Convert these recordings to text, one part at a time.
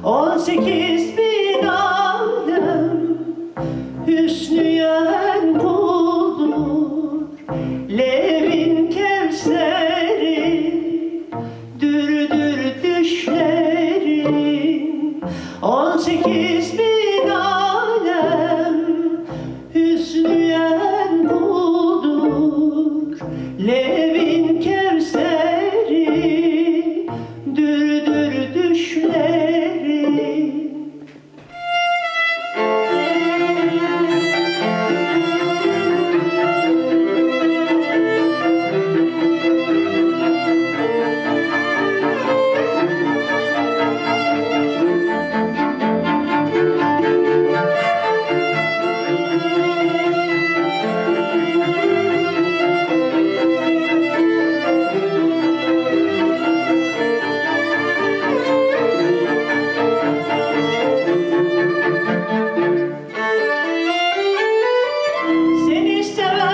18.000 alem hüsnü yer buldur. Levin Kevseri dürdür düşlerin. 18.000 alem hüsnü yer buldur. Levin Kevseri dürdür düşlerin. Seni sevenlerin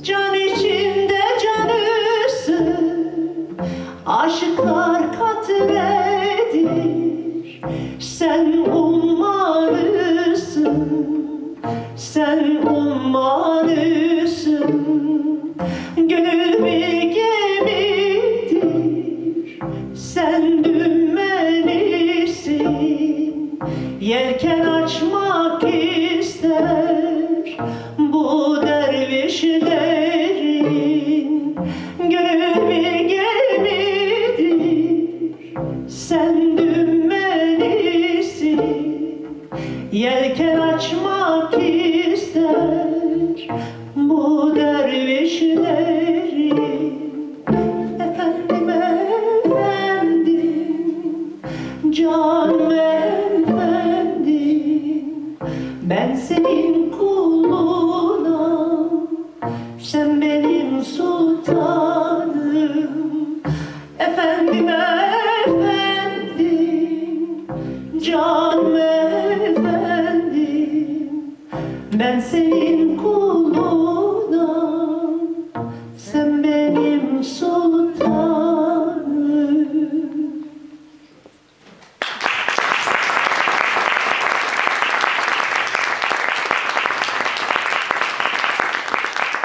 can içinde canısın. Aşıklar katredir, sen ummalısın. Sen ummalısın. Gönül bir gemidir, sen dümenisin. Yelken açmak ister bu dervişlerin. Gönül bir gemidir, sen dümenisin. Yelken açmak ister bu dervişlerin. Efendim efendim, canım efendim, ben senin kulunam, sen benim sultanım. Efendim efendim, canım efendim, ben senin kulunam, sen benim sultanım.